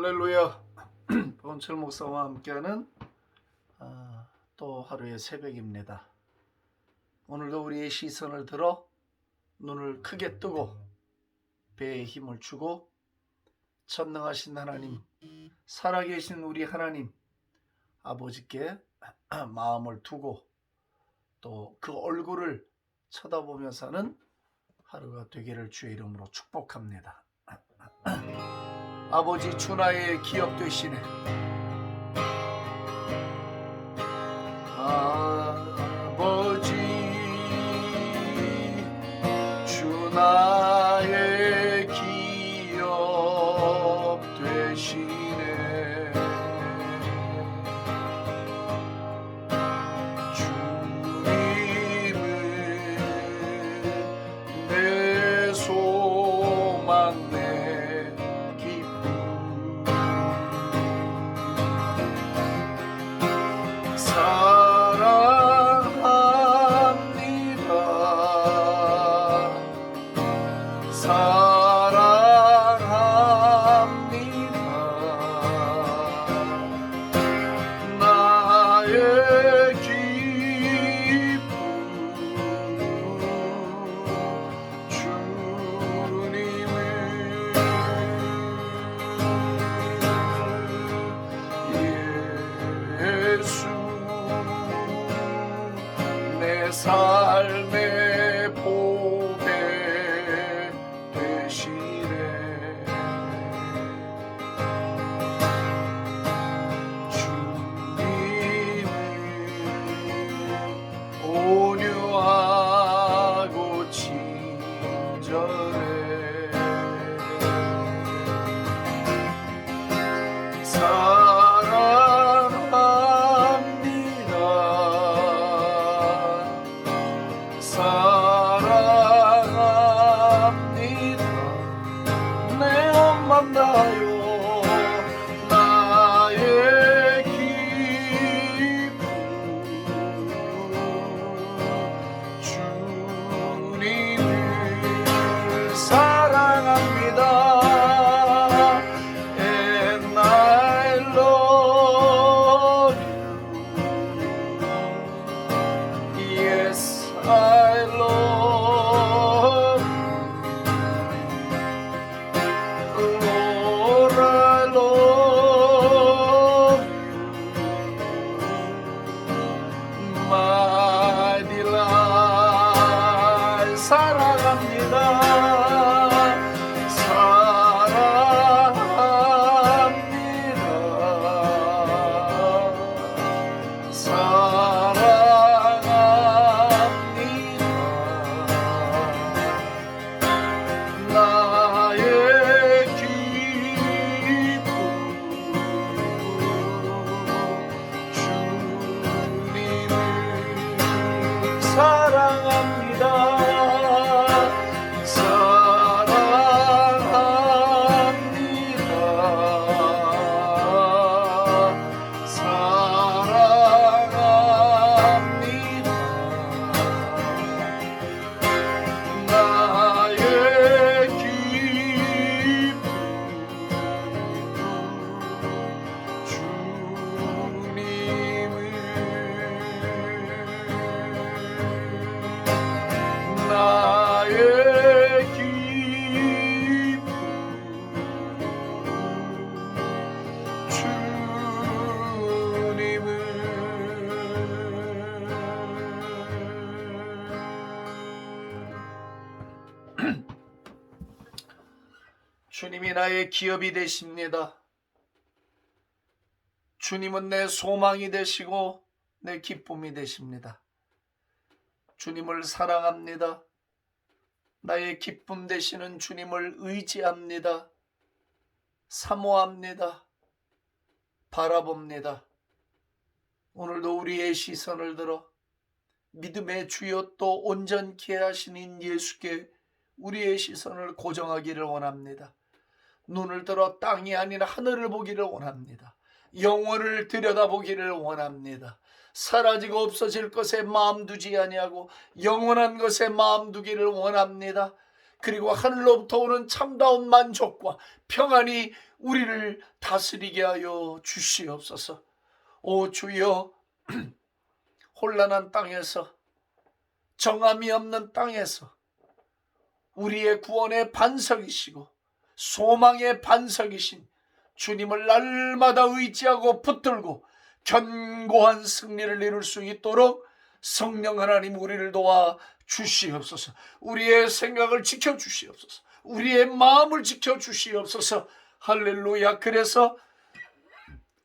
할렐루야. 본철 목사와 함께하는 또 하루의 새벽입니다. 오늘도 우리의 시선을 들어 눈을 크게 뜨고 배에 힘을 주고 전능하신 하나님, 살아계신 우리 하나님 아버지께 마음을 두고 또 그 얼굴을 쳐다보며 사는 하루가 되기를 주의 이름으로 축복합니다. 아버지 주 나의 기업 되시네. 아버지 주 나의 기업 되시네. 주님은 내 소망 내 기쁨. 사랑합니다. 나의 기쁨 주님을 예수 내 삶의 보배 되시네. 주님은 온유하고 친절해. 사랑합니다. 내 맘 다요. 나의 기쁨 주님을 사랑합니다. And I love you. Yes, I love you. Lord, I love you. My delight. 사랑합니다. 나의 기쁨 주님을 사랑합니다. 나의 기쁨 주님을. 주님이 나의 기업이 되십니다. 주님은 내 소망이 되시고 내 기쁨이 되십니다. 주님을 사랑합니다. 나의 기쁨 되시는 주님을 의지합니다. 사모합니다. 바라봅니다. 오늘도 우리의 시선을 들어 믿음의 주여 또 온전케 하시는 예수께 우리의 시선을 고정하기를 원합니다. 눈을 들어 땅이 아닌 하늘을 보기를 원합니다. 영혼을 들여다보기를 원합니다. 사라지고 없어질 것에 마음 두지 아니하고 영원한 것에 마음 두기를 원합니다. 그리고 하늘로부터 오는 참다운 만족과 평안이 우리를 다스리게 하여 주시옵소서. 오 주여, 혼란한 땅에서, 정함이 없는 땅에서 우리의 구원의 반석이시고 소망의 반석이신 주님을 날마다 의지하고 붙들고 견고한 승리를 이룰 수 있도록 성령 하나님 우리를 도와 주시옵소서. 우리의 생각을 지켜주시옵소서. 우리의 마음을 지켜주시옵소서. 할렐루야. 그래서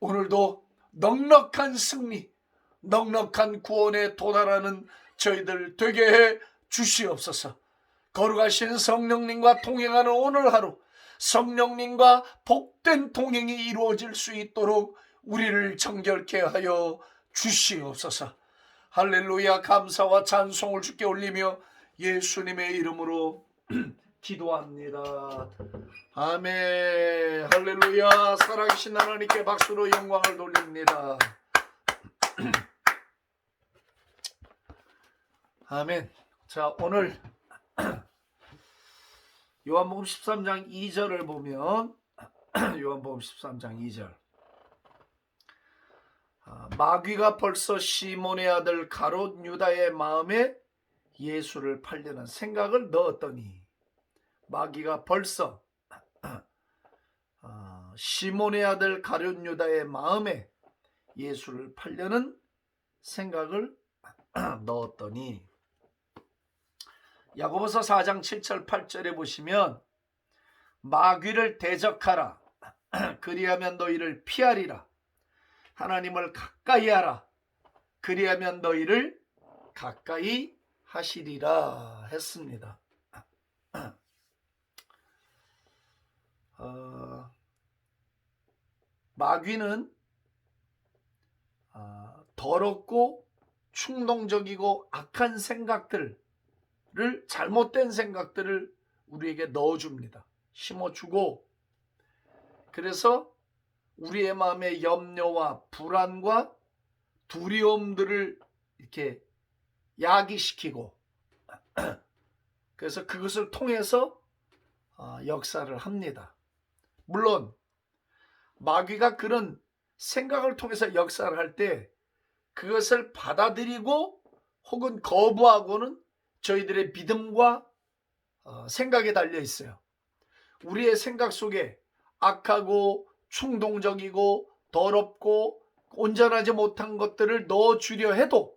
오늘도 넉넉한 승리, 넉넉한 구원에 도달하는 저희들 되게 해 주시옵소서. 거룩하신 성령님과 동행하는 오늘 하루, 성령님과 복된 동행이 이루어질 수 있도록 우리를 정결케 하여 주시옵소서. 할렐루야. 감사와 찬송을 주께 올리며 예수님의 이름으로 기도합니다. 아멘. 할렐루야. 살아계신 하나님께 박수로 영광을 돌립니다. 아멘. 자, 오늘 요한복음 13장 2절을 보면 요한복음 13장 2절, 마귀가 벌써 시몬의 아들 가롯 유다의 마음에 예수를 팔려는 생각을 넣었더니, 마귀가 벌써 시몬의 아들 가롯 유다의 마음에 예수를 팔려는 생각을 넣었더니, 야고보서 4장 7절 8절에 보시면 마귀를 대적하라, 그리하면 너희를 피하리라. 하나님을 가까이 하라, 그리하면 너희를 가까이 하시리라 했습니다. 마귀는 더럽고 충동적이고 악한 생각들, 잘못된 생각들을 우리에게 넣어줍니다. 심어주고, 그래서 우리의 마음에 염려와 불안과 두려움들을 이렇게 야기시키고, 그래서 그것을 통해서 역사를 합니다. 물론 마귀가 그런 생각을 통해서 역사를 할 때 그것을 받아들이고 혹은 거부하고는 저희들의 믿음과 생각에 달려 있어요. 우리의 생각 속에 악하고 충동적이고 더럽고 온전하지 못한 것들을 넣어주려 해도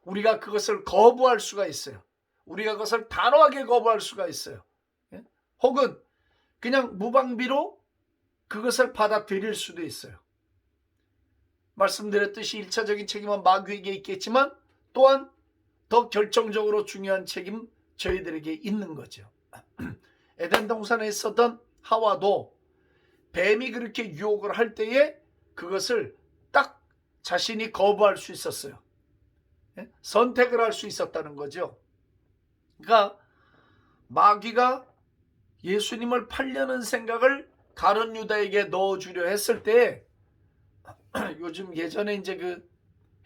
우리가 그것을 거부할 수가 있어요. 우리가 그것을 단호하게 거부할 수가 있어요. 혹은 그냥 무방비로 그것을 받아들일 수도 있어요. 말씀드렸듯이 1차적인 책임은 마귀에게 있겠지만 또한 더 결정적으로 중요한 책임 저희들에게 있는 거죠. 에덴 동산에 있었던 하와도 뱀이 그렇게 유혹을 할 때에 그것을 딱 자신이 거부할 수 있었어요. 선택을 할 수 있었다는 거죠. 그러니까 마귀가 예수님을 팔려는 생각을 가룟 유다에게 넣어주려 했을 때, 요즘 예전에 이제 그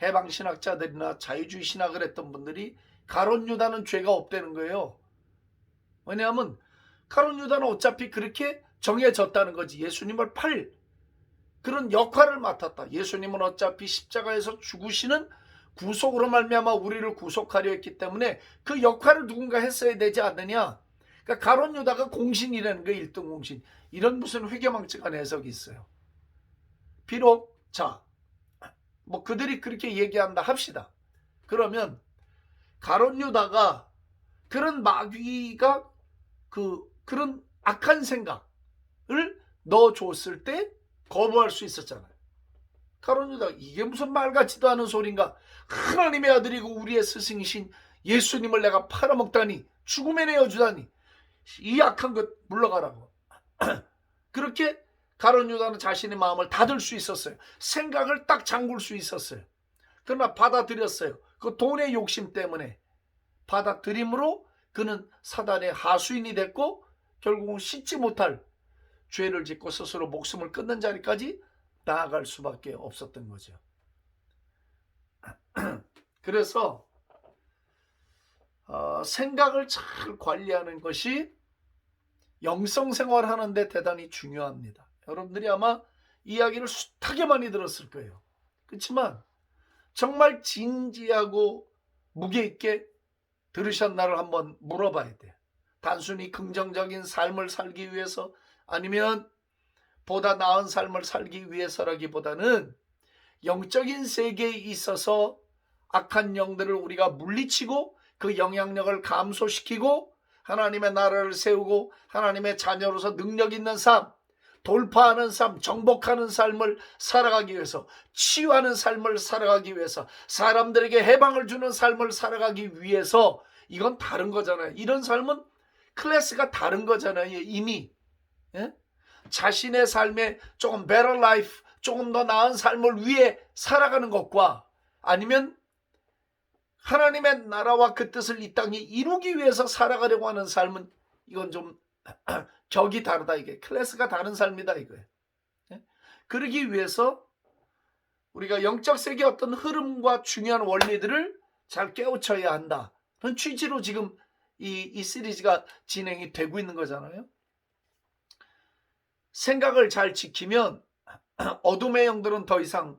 해방신학자들이나 자유주의 신학을 했던 분들이 가룟 유다는 죄가 없다는 거예요. 왜냐하면 가룟 유다는 어차피 그렇게 정해졌다는 거지. 예수님을 팔 그런 역할을 맡았다. 예수님은 어차피 십자가에서 죽으시는 구속으로 말미암아 우리를 구속하려 했기 때문에 그 역할을 누군가 했어야 되지 않느냐. 그러니까 가룟 유다가 공신이라는 거, 1등 공신. 이런 무슨 회개망측한 해석이 있어요. 비록 뭐 그들이 그렇게 얘기한다 합시다. 그러면 가룟 유다가 그런 마귀가 그런 악한 생각을 넣어줬을 때 거부할 수 있었잖아요. 가룟 유다, 이게 무슨 말 같지도 않은 소린가? 하나님의 아들이고 우리의 스승이신 예수님을 내가 팔아먹다니, 죽음에 내어주다니, 이 악한 것 물러가라고. 그렇게 가룟 유다는 자신의 마음을 닫을 수 있었어요. 생각을 딱 잠글 수 있었어요. 그러나 받아들였어요. 그 돈의 욕심 때문에 받아들임으로 그는 사단의 하수인이 됐고 결국은 씻지 못할 죄를 짓고 스스로 목숨을 끊는 자리까지 나아갈 수밖에 없었던 거죠. 그래서 생각을 잘 관리하는 것이 영성 생활하는데 대단히 중요합니다. 여러분들이 아마 이야기를 숱하게 많이 들었을 거예요. 그렇지만 정말 진지하고 무게 있게 들으셨나를 한번 물어봐야 돼요. 단순히 긍정적인 삶을 살기 위해서 아니면 보다 나은 삶을 살기 위해서라기보다는 영적인 세계에 있어서 악한 영들을 우리가 물리치고 그 영향력을 감소시키고 하나님의 나라를 세우고 하나님의 자녀로서 능력 있는 삶, 돌파하는 삶, 정복하는 삶을 살아가기 위해서, 치유하는 삶을 살아가기 위해서, 사람들에게 해방을 주는 삶을 살아가기 위해서, 이건 다른 거잖아요. 이런 삶은 클래스가 다른 거잖아요. 이미 자신의 삶에 조금 better life, 조금 더 나은 삶을 위해 살아가는 것과 아니면 하나님의 나라와 그 뜻을 이 땅에 이루기 위해서 살아가려고 하는 삶은 이건 좀 격이 다르다. 이게 클래스가 다른 삶이다 이거예요. 그러기 위해서 우리가 영적 세계의 어떤 흐름과 중요한 원리들을 잘 깨우쳐야 한다. 그런 취지로 지금 이 시리즈가 진행이 되고 있는 거잖아요. 생각을 잘 지키면 어둠의 영들은 더 이상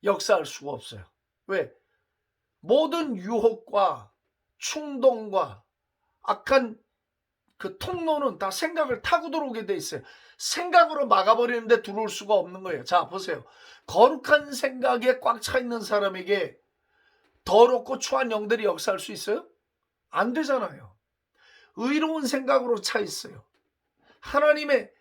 역사할 수가 없어요. 왜? 모든 유혹과 충동과 악한 그 통로는 다 생각을 타고 들어오게 돼 있어요. 생각으로 막아버리는데 들어올 수가 없는 거예요. 자, 보세요. 거룩한 생각에 꽉 차 있는 사람에게 더럽고 추한 영들이 역사할 수 있어요? 안 되잖아요. 의로운 생각으로 차 있어요. 하나님을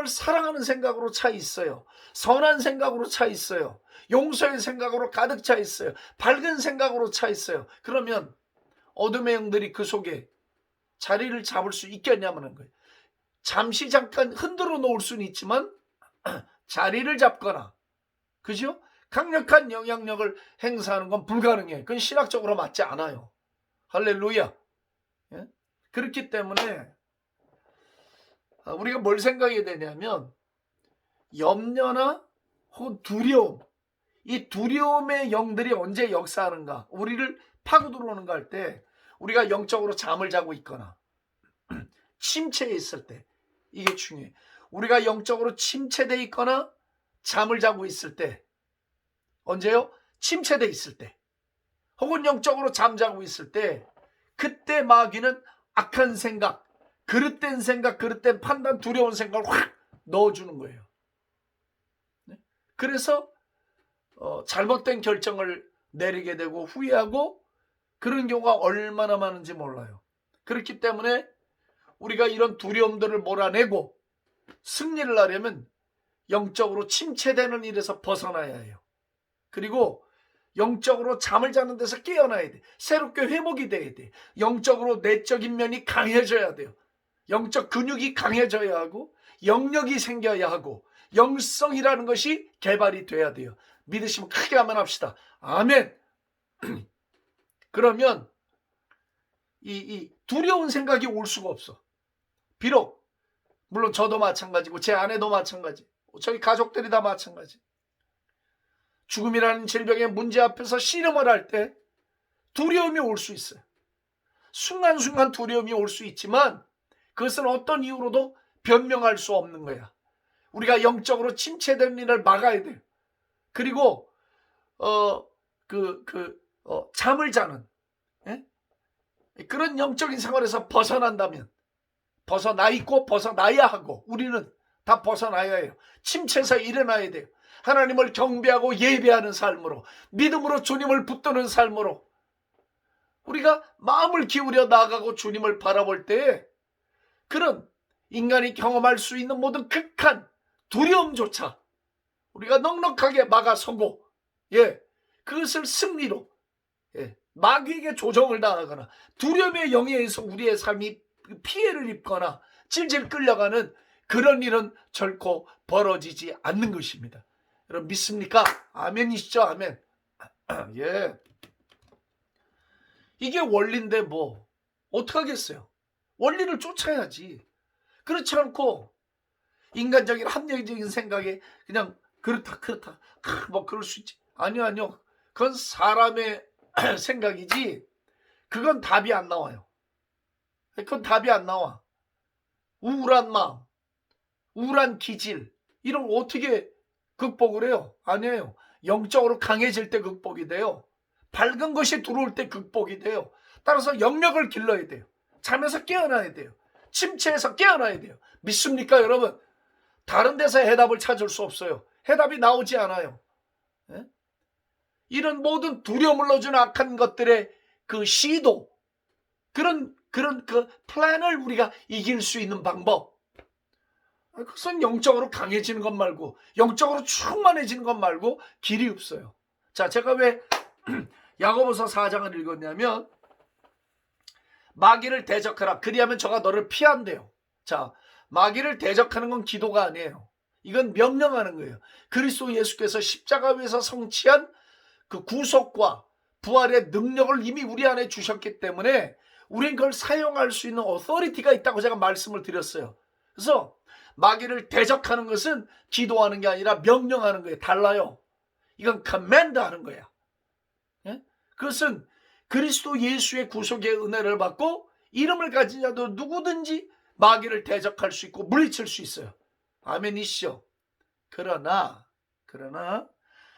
사랑하는 생각으로 차 있어요. 선한 생각으로 차 있어요. 용서의 생각으로 가득 차 있어요. 밝은 생각으로 차 있어요. 그러면 어둠의 영들이 그 속에 자리를 잡을 수 있겠냐는 거예요. 잠시 잠깐 흔들어 놓을 수는 있지만 자리를 잡거나, 그죠? 강력한 영향력을 행사하는 건 불가능해요. 그건 신학적으로 맞지 않아요. 할렐루야. 예? 그렇기 때문에 우리가 뭘 생각해야 되냐면 염려나 혹은 두려움, 이 두려움의 영들이 언제 역사하는가, 우리를 파고 들어오는가 할 때 우리가 영적으로 잠을 자고 있거나 침체해 있을 때, 이게 중요해요. 우리가 영적으로 침체되어 있거나 잠을 자고 있을 때, 언제요? 침체되어 있을 때 혹은 영적으로 잠자고 있을 때, 그때 마귀는 악한 생각, 그릇된 생각, 그릇된 판단, 두려운 생각을 확 넣어주는 거예요. 그래서 잘못된 결정을 내리게 되고 후회하고 그런 경우가 얼마나 많은지 몰라요. 그렇기 때문에 우리가 이런 두려움들을 몰아내고 승리를 하려면 영적으로 침체되는 일에서 벗어나야 해요. 그리고 영적으로 잠을 자는 데서 깨어나야 돼. 새롭게 회복이 돼야 돼. 영적으로 내적인 면이 강해져야 돼요. 영적 근육이 강해져야 하고 영력이 생겨야 하고 영성이라는 것이 개발이 돼야 돼요. 믿으시면 크게 아멘 합시다. 아멘. 그러면 이 두려운 생각이 올 수가 없어. 비록 물론 저도 마찬가지고 제 아내도 마찬가지, 저희 가족들이 다 마찬가지. 죽음이라는 질병의 문제 앞에서 씨름을 할 때 두려움이 올 수 있어요. 순간순간 두려움이 올 수 있지만 그것은 어떤 이유로도 변명할 수 없는 거야. 우리가 영적으로 침체되는 일을 막아야 돼요. 그리고 잠을 자는 그런 영적인 생활에서 벗어난다면, 벗어나 있고 벗어나야 하고, 우리는 다 벗어나야 해요. 침체에서 일어나야 돼요. 하나님을 경배하고 예배하는 삶으로, 믿음으로 주님을 붙드는 삶으로 우리가 마음을 기울여 나아가고 주님을 바라볼 때 그런 인간이 경험할 수 있는 모든 극한 두려움조차 우리가 넉넉하게 막아서고, 그것을 승리로, 마귀에게 조정을 당하거나 두려움의 영에 의해서 우리의 삶이 피해를 입거나 질질 끌려가는 그런 일은 결코 벌어지지 않는 것입니다. 여러분 믿습니까? 아멘이시죠? 아멘. 예. 이게 원리인데 뭐 어떡하겠어요? 원리를 쫓아야지. 그렇지 않고 인간적인 합리적인 생각에 그냥 그렇다 뭐 그럴 수 있지. 아니요. 그건 사람의 생각이지 그건 답이 안 나와요. 그건 답이 안 나와. 우울한 마음, 우울한 기질, 이런 거 어떻게 극복을 해요? 아니에요. 영적으로 강해질 때 극복이 돼요. 밝은 것이 들어올 때 극복이 돼요. 따라서 영역을 길러야 돼요. 잠에서 깨어나야 돼요. 침체에서 깨어나야 돼요. 믿습니까, 여러분? 다른 데서 해답을 찾을 수 없어요. 해답이 나오지 않아요. 예? 이런 모든 두려움을 넣어주는 악한 것들의 그 시도, 그런 그 플랜을 우리가 이길 수 있는 방법, 그것은 영적으로 강해지는 것 말고, 영적으로 충만해지는 것 말고 길이 없어요. 자, 제가 왜 야고보서 4장을 읽었냐면, 마귀를 대적하라, 그리하면 저가 너를 피한대요. 자, 마귀를 대적하는 건 기도가 아니에요. 이건 명령하는 거예요. 그리스도 예수께서 십자가 위에서 성취한 그 구속과 부활의 능력을 이미 우리 안에 주셨기 때문에 우린 그걸 사용할 수 있는 어서리티가 있다고 제가 말씀을 드렸어요. 그래서 마귀를 대적하는 것은 기도하는 게 아니라 명령하는 거예요. 달라요. 이건 커맨드 하는 거야. 예? 그것은 그리스도 예수의 구속의 은혜를 받고 이름을 가진 자도 누구든지 마귀를 대적할 수 있고 물리칠 수 있어요. 아멘이시죠? 그러나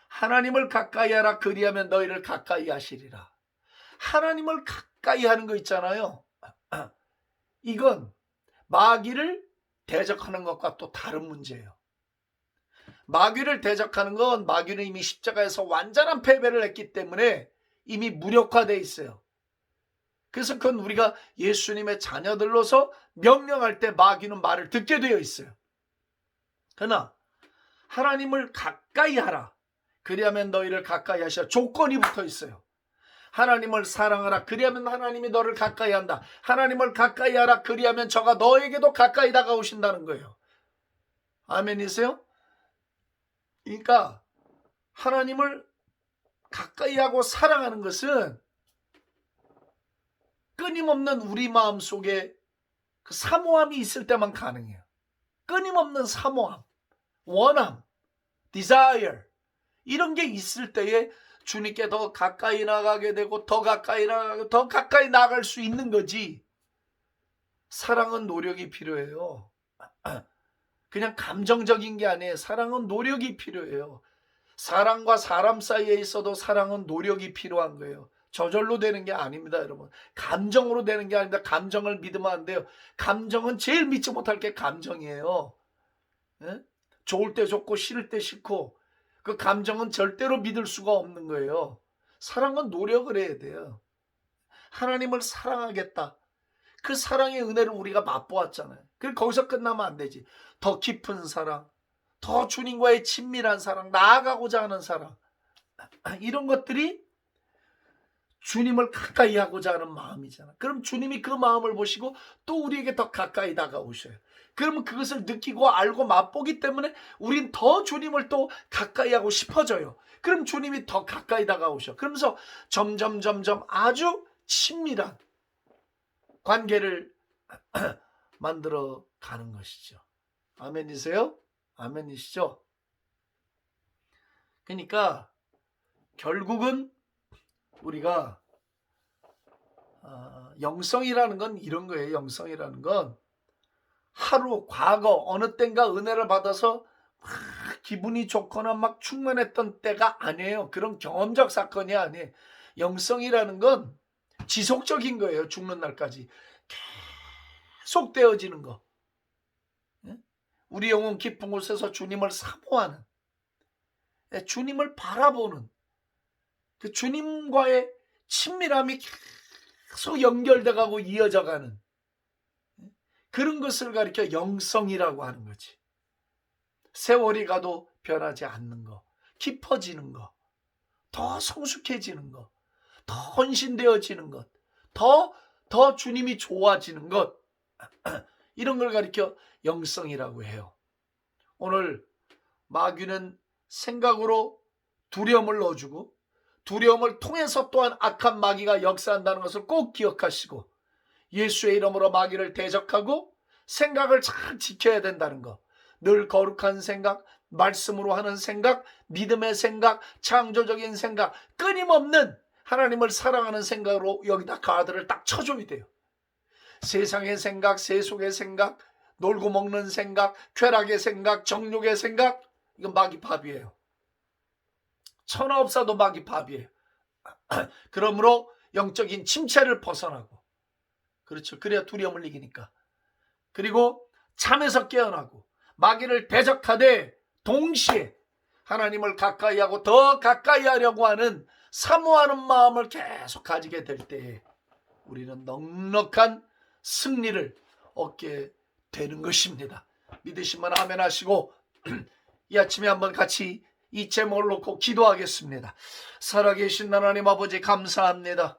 하나님을 가까이 하라, 그리하면 너희를 가까이 하시리라. 하나님을 가까이 하는 거 있잖아요. 이건 마귀를 대적하는 것과 또 다른 문제예요. 마귀를 대적하는 건 마귀는 이미 십자가에서 완전한 패배를 했기 때문에 이미 무력화되어 있어요. 그래서 그건 우리가 예수님의 자녀들로서 명령할 때 마귀는 말을 듣게 되어 있어요. 그러나 하나님을 가까이 하라, 그리하면 너희를 가까이 하시라. 조건이 붙어 있어요. 하나님을 사랑하라, 그리하면 하나님이 너를 가까이 한다. 하나님을 가까이 하라, 그리하면 저가 너에게도 가까이 다가오신다는 거예요. 아멘이세요? 그러니까 하나님을 가까이 하고 사랑하는 것은 끊임없는 우리 마음속에 그 사모함이 있을 때만 가능해요. 끊임없는 사모함, 원함, desire, 이런 게 있을 때에 주님께 더 가까이 나가게 되고 더 가까이 나가고 더 가까이 나갈 수 있는 거지. 사랑은 노력이 필요해요. 그냥 감정적인 게 아니에요. 사랑은 노력이 필요해요. 사람과 사람 사이에 있어도 사랑은 노력이 필요한 거예요. 저절로 되는 게 아닙니다, 여러분. 감정으로 되는 게 아닙니다. 감정을 믿으면 안 돼요. 감정은 제일 믿지 못할 게 감정이에요. 예? 좋을 때 좋고 싫을 때 싫고, 그 감정은 절대로 믿을 수가 없는 거예요. 사랑은 노력을 해야 돼요. 하나님을 사랑하겠다. 그 사랑의 은혜를 우리가 맛보았잖아요. 그래서 거기서 끝나면 안 되지. 더 깊은 사랑, 더 주님과의 친밀한 사랑, 나아가고자 하는 사랑, 이런 것들이 주님을 가까이 하고자 하는 마음이잖아. 그럼 주님이 그 마음을 보시고 또 우리에게 더 가까이 다가오셔요. 그러면 그것을 느끼고 알고 맛보기 때문에 우린 더 주님을 또 가까이 하고 싶어져요. 그럼 주님이 더 가까이 다가오셔. 그러면서 점점 아주 친밀한 관계를 만들어 가는 것이죠. 아멘이세요? 아멘이시죠? 그러니까 결국은 우리가 영성이라는 건 이런 거예요. 영성이라는 건 하루 과거 어느 땐가 은혜를 받아서 막 기분이 좋거나 막 충만했던 때가 아니에요. 그런 경험적 사건이 아니에요. 영성이라는 건 지속적인 거예요. 죽는 날까지 계속 되어지는 거. 우리 영혼 깊은 곳에서 주님을 사모하는, 주님을 바라보는, 그 주님과의 친밀함이 계속 연결돼가고 이어져가는 그런 것을 가리켜 영성이라고 하는 거지. 세월이 가도 변하지 않는 거, 깊어지는 거, 더 성숙해지는 거, 더 헌신되어지는 것, 더 주님이 좋아지는 것, 이런 걸 가리켜 영성이라고 해요. 오늘 마귀는 생각으로 두려움을 넣어주고 두려움을 통해서 또한 악한 마귀가 역사한다는 것을 꼭 기억하시고 예수의 이름으로 마귀를 대적하고 생각을 잘 지켜야 된다는 것. 늘 거룩한 생각, 말씀으로 하는 생각, 믿음의 생각, 창조적인 생각, 끊임없는 하나님을 사랑하는 생각으로 여기다 가드를 딱 쳐줘야 돼요. 세상의 생각, 세속의 생각, 놀고 먹는 생각, 쾌락의 생각, 정욕의 생각, 이건 마귀 밥이에요. 천하 없어도 마귀 밥이에요. 그러므로 영적인 침체를 벗어나고, 그렇죠. 그래야 두려움을 이기니까. 그리고 잠에서 깨어나고 마귀를 대적하되 동시에 하나님을 가까이 하고 더 가까이 하려고 하는 사모하는 마음을 계속 가지게 될 때 우리는 넉넉한 승리를 얻게 되는 것입니다. 믿으시면 아멘 하시고 이 아침에 한번 같이 이 제목을 놓고 기도하겠습니다. 살아계신 하나님 아버지 감사합니다.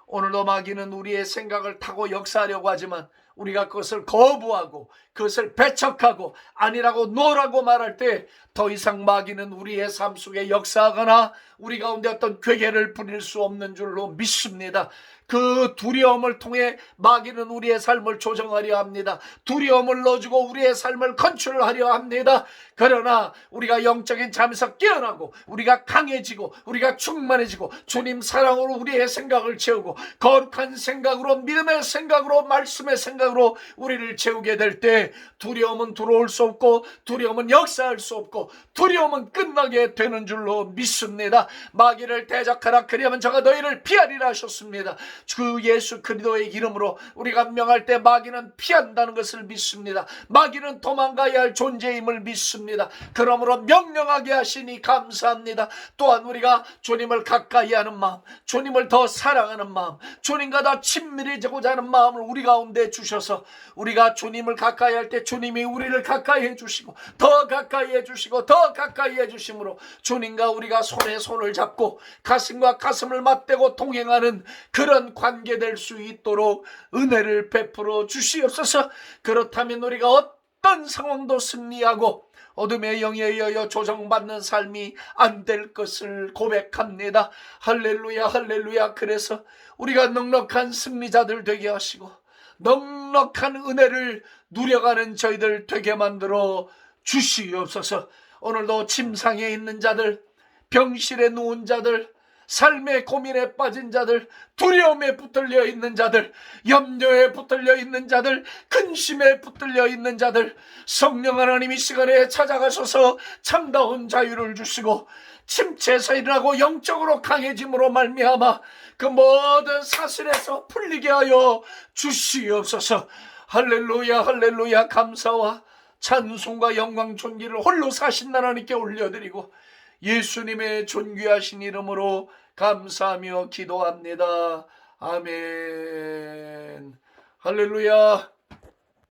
오늘도 마귀는 우리의 생각을 타고 역사하려고 하지만 우리가 그것을 거부하고 그것을 배척하고 아니라고 노라고 말할 때 더 이상 마귀는 우리의 삶 속에 역사하거나 우리 가운데 어떤 괴계를 부릴 수 없는 줄로 믿습니다. 그 두려움을 통해 마귀는 우리의 삶을 조정하려 합니다. 두려움을 넣어주고 우리의 삶을 컨트롤하려 합니다. 그러나 우리가 영적인 잠에서 깨어나고 우리가 강해지고 우리가 충만해지고 주님 사랑으로 우리의 생각을 채우고 거룩한 생각으로 믿음의 생각으로 말씀의 생각으로 우리를 채우게 될 때 두려움은 들어올 수 없고 두려움은 역사할 수 없고 두려움은 끝나게 되는 줄로 믿습니다. 마귀를 대적하라 그리하면 저가 너희를 피하리라 하셨습니다. 그 예수 그리스도의 이름으로 우리가 명할 때 마귀는 피한다는 것을 믿습니다. 마귀는 도망가야 할 존재임을 믿습니다. 그러므로 명령하게 하시니 감사합니다. 또한 우리가 주님을 가까이 하는 마음, 주님을 더 사랑하는 마음, 주님과 더 친밀해지고자 하는 마음을 우리 가운데 주셔서 우리가 주님을 가까이 할 때 주님이 우리를 가까이 해주시고 더 가까이 해주시고 더 가까이 해주심으로 주님과 우리가 손에 손을 잡고 가슴과 가슴을 맞대고 동행하는 그런 관계 될 수 있도록 은혜를 베풀어 주시옵소서. 그렇다면 우리가 어떤 상황도 승리하고 어둠의 영에 의하여 조정받는 삶이 안 될 것을 고백합니다. 할렐루야 할렐루야. 그래서 우리가 넉넉한 승리자들 되게 하시고 넉넉한 은혜를 누려가는 저희들 되게 만들어 주시옵소서. 오늘도 침상에 있는 자들, 병실에 누운 자들, 삶의 고민에 빠진 자들, 두려움에 붙들려 있는 자들, 염려에 붙들려 있는 자들, 근심에 붙들려 있는 자들, 성령 하나님 이 시간에 찾아가셔서 참다운 자유를 주시고 침체에서 일어나고 영적으로 강해짐으로 말미암아 그 모든 사슬에서 풀리게 하여 주시옵소서. 할렐루야 할렐루야. 감사와 찬송과 영광 존귀를 홀로 사신 하나님께 올려드리고 예수님의 존귀하신 이름으로 감사하며 기도합니다. 아멘. 할렐루야.